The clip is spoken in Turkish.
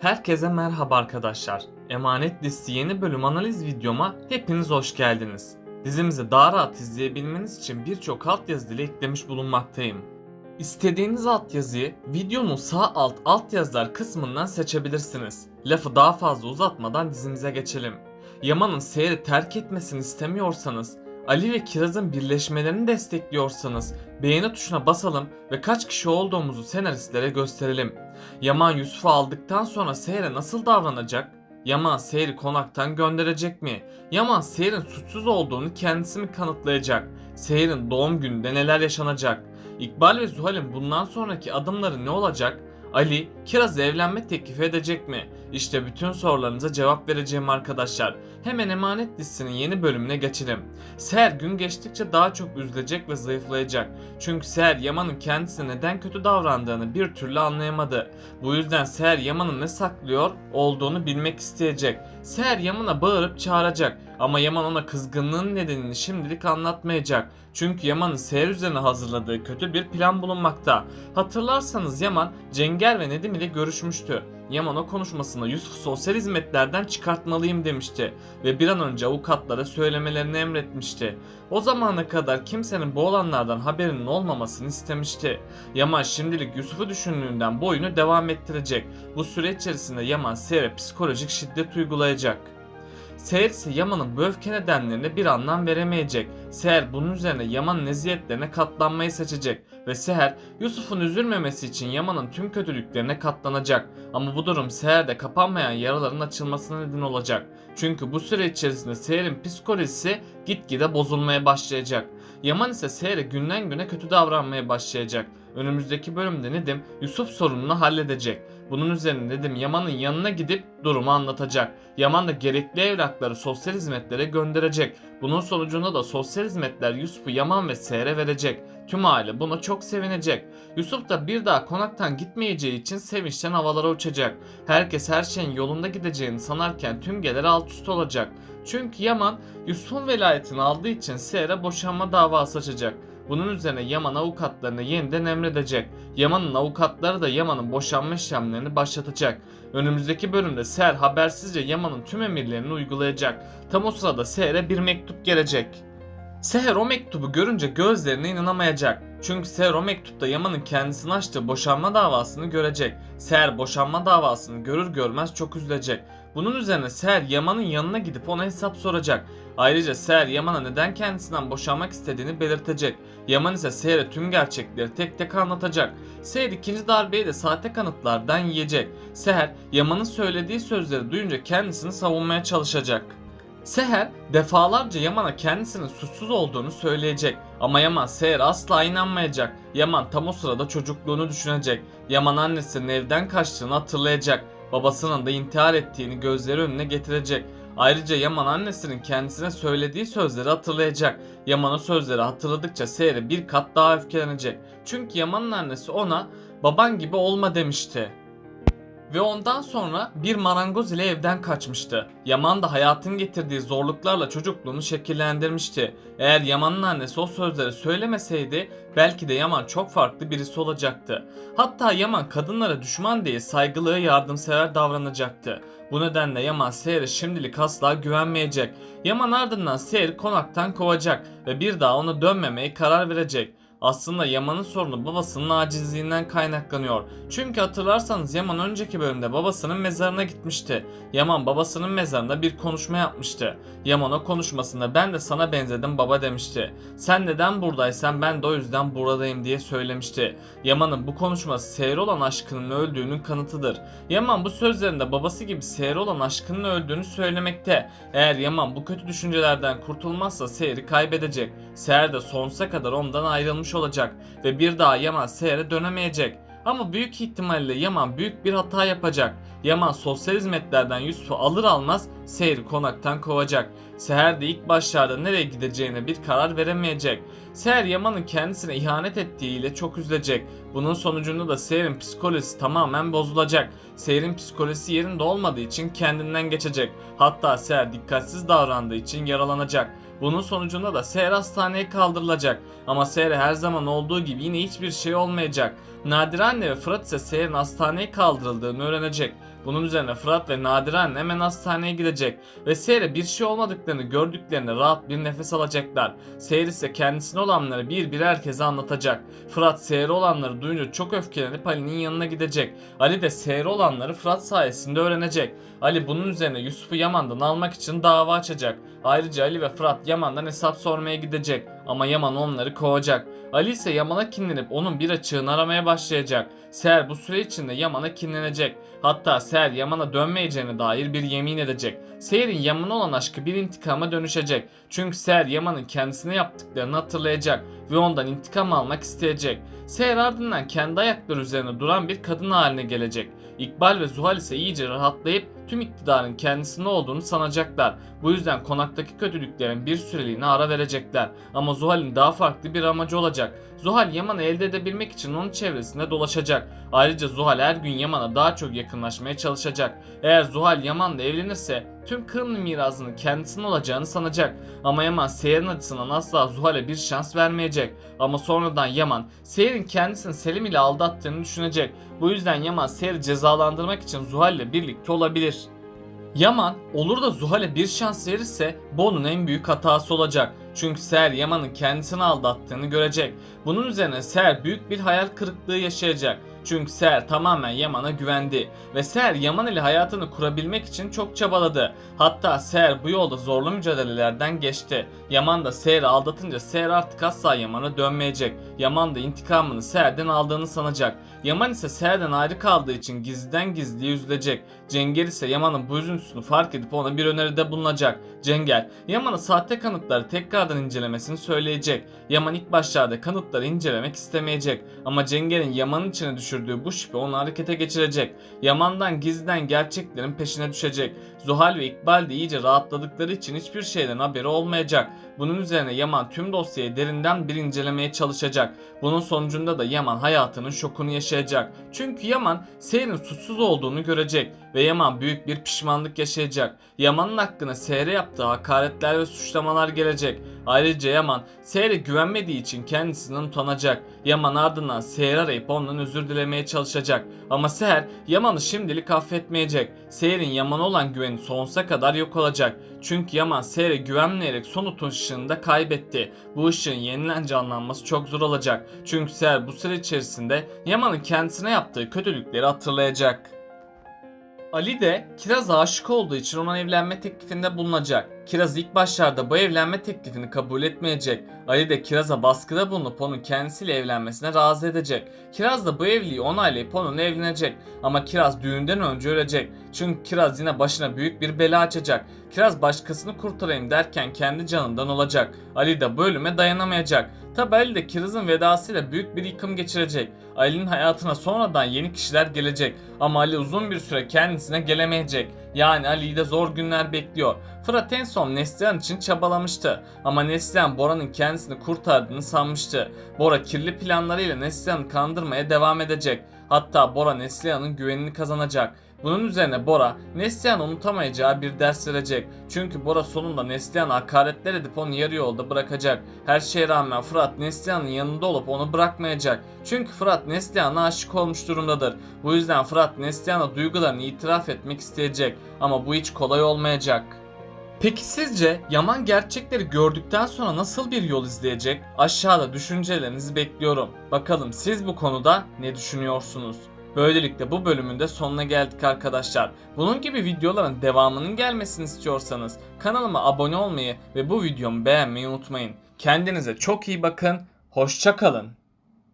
Herkese merhaba arkadaşlar. Emanet Dizisi yeni bölüm analiz videoma hepiniz hoş geldiniz. Dizimizi daha rahat izleyebilmeniz için birçok altyazı dili eklemiş bulunmaktayım. İstediğiniz altyazıyı videonun sağ altyazılar kısmından seçebilirsiniz. Lafı daha fazla uzatmadan dizimize geçelim. Yaman'ın Seher'i terk etmesini istemiyorsanız, Ali ve Kiraz'ın birleşmelerini destekliyorsanız beğeni tuşuna basalım ve kaç kişi olduğumuzu senaristlere gösterelim. Yaman Yusuf'u aldıktan sonra Seher'e nasıl davranacak? Yaman Seher'i konaktan gönderecek mi? Yaman Seher'in suçsuz olduğunu kendisi mi kanıtlayacak? Seher'in doğum gününde neler yaşanacak? İkbal ve Zuhal'in bundan sonraki adımları ne olacak? Ali, Kiraz'ı evlenme teklif edecek mi? İşte bütün sorularınıza cevap vereceğim arkadaşlar. Hemen Emanet dizisinin yeni bölümüne geçelim. Seher gün geçtikçe daha çok üzülecek ve zayıflayacak. Çünkü Seher Yaman'ın kendisine neden kötü davrandığını bir türlü anlayamadı. Bu yüzden Seher Yaman'ın ne saklıyor olduğunu bilmek isteyecek. Seher Yaman'a bağırıp çağıracak ama Yaman ona kızgınlığın nedenini şimdilik anlatmayacak. Çünkü Yaman'ın Seher üzerine hazırladığı kötü bir plan bulunmakta. Hatırlarsanız Yaman, Cenger ve Nedim ile görüşmüştü. Yaman o konuşmasında Yusuf'u sosyal hizmetlerden çıkartmalıyım demişti ve bir an önce avukatlara söylemelerini emretmişti. O zamana kadar kimsenin bu olanlardan haberinin olmamasını istemişti. Yaman şimdilik Yusuf'u düşündüğünden bu oyunu devam ettirecek. Bu süre içerisinde Yaman Seher'e psikolojik şiddet uygulayacak. Seher ise Yaman'ın bu öfke nedenlerine bir anlam veremeyecek. Seher bunun üzerine Yaman'ın eziyetlerine katlanmayı seçecek ve Seher Yusuf'un üzülmemesi için Yaman'ın tüm kötülüklerine katlanacak. Ama bu durum Seher'de kapanmayan yaraların açılmasına neden olacak. Çünkü bu süre içerisinde Seher'in psikolojisi gitgide bozulmaya başlayacak. Yaman ise Seher'e günden güne kötü davranmaya başlayacak. Önümüzdeki bölümde Nedim Yusuf sorununu halledecek. Bunun üzerine Nedim Yaman'ın yanına gidip durumu anlatacak. Yaman da gerekli evrakları sosyal hizmetlere gönderecek. Bunun sonucunda da sosyal hizmetler Yusuf'u Yaman ve Seher'e verecek. Tüm aile buna çok sevinecek. Yusuf da bir daha konaktan gitmeyeceği için sevinçten havalara uçacak. Herkes her şeyin yolunda gideceğini sanarken tüm gelir alt üst olacak. Çünkü Yaman Yusuf'un velayetini aldığı için Seher'e boşanma davası açacak. Bunun üzerine Yaman avukatlarını yeniden emredecek. Yaman'ın avukatları da Yaman'ın boşanma işlemlerini başlatacak. Önümüzdeki bölümde Seher habersizce Yaman'ın tüm emirlerini uygulayacak. Tam o sırada Seher'e bir mektup gelecek. Seher o mektubu görünce gözlerine inanamayacak. Çünkü Seher o mektupta Yaman'ın kendisini açtığı boşanma davasını görecek. Seher boşanma davasını görür görmez çok üzülecek. Bunun üzerine Seher Yaman'ın yanına gidip ona hesap soracak. Ayrıca Seher Yaman'a neden kendisinden boşanmak istediğini belirtecek. Yaman ise Seher'e tüm gerçekleri tek tek anlatacak. Seher ikinci darbeyi de sahte kanıtlardan yiyecek. Seher Yaman'ın söylediği sözleri duyunca kendisini savunmaya çalışacak. Seher defalarca Yaman'a kendisinin suçsuz olduğunu söyleyecek ama Yaman Seher'e asla inanmayacak. Yaman tam o sırada çocukluğunu düşünecek. Yaman annesinin evden kaçtığını hatırlayacak. Babasının da intihar ettiğini gözleri önüne getirecek. Ayrıca Yaman annesinin kendisine söylediği sözleri hatırlayacak. Yaman o sözleri hatırladıkça Seher'e bir kat daha öfkelenecek. Çünkü Yaman'ın annesi ona baban gibi olma demişti. Ve ondan sonra bir marangoz ile evden kaçmıştı. Yaman da hayatın getirdiği zorluklarla çocukluğunu şekillendirmişti. Eğer Yaman'ın annesi o sözleri söylemeseydi belki de Yaman çok farklı birisi olacaktı. Hatta Yaman kadınlara düşman değil saygılı, yardımsever davranacaktı. Bu nedenle Yaman Seher'e şimdilik asla güvenmeyecek. Yaman ardından Seher'i konaktan kovacak ve bir daha ona dönmemeye karar verecek. Aslında Yaman'ın sorunu babasının acizliğinden kaynaklanıyor. Çünkü hatırlarsanız Yaman önceki bölümde babasının mezarına gitmişti. Yaman babasının mezarında bir konuşma yapmıştı. Yaman o konuşmasında ben de sana benzedim baba demişti. Sen neden buradaysan ben de o yüzden buradayım diye söylemişti. Yaman'ın bu konuşması Seher'e olan aşkının öldüğünün kanıtıdır. Yaman bu sözlerinde babası gibi Seher'e olan aşkının öldüğünü söylemekte. Eğer Yaman bu kötü düşüncelerden kurtulmazsa Seher'i kaybedecek. Seher de sonsuza kadar ondan ayrılmış olacak ve bir daha Yaman Seher'e dönemeyecek. Ama büyük ihtimalle Yaman büyük bir hata yapacak. Yaman sosyal hizmetlerden Yusuf'u alır almaz Seher'i konaktan kovacak. Seher de ilk başlarda nereye gideceğine bir karar veremeyecek. Seher Yaman'ın kendisine ihanet ettiğiyle çok üzülecek. Bunun sonucunda da Seher'in psikolojisi tamamen bozulacak. Seher'in psikolojisi yerinde olmadığı için kendinden geçecek. Hatta Seher dikkatsiz davrandığı için yaralanacak. Bunun sonucunda da Seher hastaneye kaldırılacak. Ama Seher'e her zaman olduğu gibi yine hiçbir şey olmayacak. Nadire anne ve Fırat ise Seher'in hastaneye kaldırıldığını öğrenecek. Bunun üzerine Fırat ve Nadire anne hemen hastaneye gidecek ve Seher'e bir şey olmadıklarını gördüklerinde rahat bir nefes alacaklar. Seher ise kendisine olanları bir bir herkese anlatacak. Fırat Seher'e olanları duyunca çok öfkelenip Ali'nin yanına gidecek. Ali de Seher'e olanları Fırat sayesinde öğrenecek. Ali bunun üzerine Yusuf'u Yaman'dan almak için dava açacak. Ayrıca Ali ve Fırat Yaman'dan hesap sormaya gidecek ama Yaman onları kovacak. Ali ise Yaman'a kinlenip onun bir açığını aramaya başlayacak. Seher bu süre içinde Yaman'a kinlenecek. Hatta Seher Yaman'a dönmeyeceğine dair bir yemin edecek. Seher'in Yaman'a olan aşkı bir intikama dönüşecek. Çünkü Seher Yaman'ın kendisine yaptıklarını hatırlayacak ve ondan intikam almak isteyecek. Seher ardından kendi ayakları üzerine duran bir kadın haline gelecek. İkbal ve Zuhal ise iyice rahatlayıp tüm iktidarın kendisinde olduğunu sanacaklar. Bu yüzden konaktaki kötülüklerin bir süreliğine ara verecekler. Ama Zuhal'in daha farklı bir amacı olacak. Zuhal Yaman'ı elde edebilmek için onun çevresinde dolaşacak. Ayrıca Zuhal her gün Yaman'a daha çok yakınlaşmaya çalışacak. Eğer Zuhal Yaman'la evlenirse tüm Kırımlı mirasının kendisinin olacağını sanacak. Ama Yaman Seher'in açısından asla Zuhal'e bir şans vermeyecek. Ama sonradan Yaman Seher'in kendisini Selim ile aldattığını düşünecek. Bu yüzden Yaman Seher'i cezalandırmak için Zuhal ile birlikte olabilir. Yaman olur da Zuhal'e bir şans verirse bu onun en büyük hatası olacak. Çünkü Seher Yaman'ın kendisini aldattığını görecek. Bunun üzerine Seher büyük bir hayal kırıklığı yaşayacak. Çünkü Seher tamamen Yaman'a güvendi ve Seher Yaman ile hayatını kurabilmek için çok çabaladı. Hatta Seher bu yolda zorlu mücadelelerden geçti. Yaman da Seher'i aldatınca Seher artık asla Yaman'a dönmeyecek. Yaman da intikamını Seher'den aldığını sanacak. Yaman ise Seher'den ayrı kaldığı için gizliden gizliye üzülecek. Cenger ise Yaman'ın bu üzüntüsünü fark edip ona bir öneride bulunacak. Cenger, Yaman'a sahte kanıtları tekrardan incelemesini söyleyecek. Yaman ilk başlarda kanıtları incelemek istemeyecek. Ama Cenger'in Yaman'ın içine düşürdüğü bu şüphe onu harekete geçirecek. Yaman'dan gizliden gerçeklerin peşine düşecek. Zuhal ve İkbal de iyice rahatladıkları için hiçbir şeyden haberi olmayacak. Bunun üzerine Yaman tüm dosyayı derinden bir incelemeye çalışacak. Bunun sonucunda da Yaman hayatının şokunu yaşayacak. Çünkü Yaman Seher'in suçsuz olduğunu görecek ve Yaman büyük bir pişmanlık yaşayacak. Yaman'ın hakkına Seher'e yaptığı hakaretler ve suçlamalar gelecek. Ayrıca Yaman Seher'e güvenmediği için kendisinden utanacak. Yaman ardından Seher'i arayıp ondan özür dilemeye çalışacak. Ama Seher Yaman'ı şimdilik affetmeyecek. Seher'in Yaman'a olan güveni sonsuza kadar yok olacak. Çünkü Yaman Seher'e güvenmeyerek son ışığını da kaybetti. Bu ışığın yeniden canlanması çok zor olacak. Çünkü Seher bu süre içerisinde Yaman'ın kendisine yaptığı kötülükleri hatırlayacak. Ali de Kiraz'a aşık olduğu için ona evlenme teklifinde bulunacak. Kiraz ilk başlarda bu evlenme teklifini kabul etmeyecek. Ali de Kiraz'a baskıda bulunup onun kendisiyle evlenmesine razı edecek. Kiraz da bu evliliği onaylayıp onunla evlenecek. Ama Kiraz düğünden önce ölecek. Çünkü Kiraz yine başına büyük bir bela açacak. Kiraz başkasını kurtarayım derken kendi canından olacak. Ali de bu ölüme dayanamayacak. Tabi Ali de Kiraz'ın vedasıyla büyük bir yıkım geçirecek. Ali'nin hayatına sonradan yeni kişiler gelecek. Ama Ali uzun bir süre kendisine gelemeyecek. Yani Ali'yi de zor günler bekliyor. Fırat en son Neslihan için çabalamıştı. Ama Neslihan Bora'nın kendisini kurtardığını sanmıştı. Bora kirli planlarıyla Neslihan'ı kandırmaya devam edecek. Hatta Bora Neslihan'ın güvenini kazanacak. Bunun üzerine Bora, Neslihan'ı unutamayacağı bir ders verecek. Çünkü Bora sonunda Neslihan'a hakaretler edip onu yarı yolda bırakacak. Her şeye rağmen Fırat Neslihan'ın yanında olup onu bırakmayacak. Çünkü Fırat Neslihan'a aşık olmuş durumdadır. Bu yüzden Fırat Neslihan'a duygularını itiraf etmek isteyecek. Ama bu hiç kolay olmayacak. Peki sizce Yaman gerçekleri gördükten sonra nasıl bir yol izleyecek? Aşağıda düşüncelerinizi bekliyorum. Bakalım siz bu konuda ne düşünüyorsunuz? Böylelikle bu bölümün de sonuna geldik arkadaşlar. Bunun gibi videoların devamının gelmesini istiyorsanız kanalıma abone olmayı ve bu videomu beğenmeyi unutmayın. Kendinize çok iyi bakın, hoşça kalın.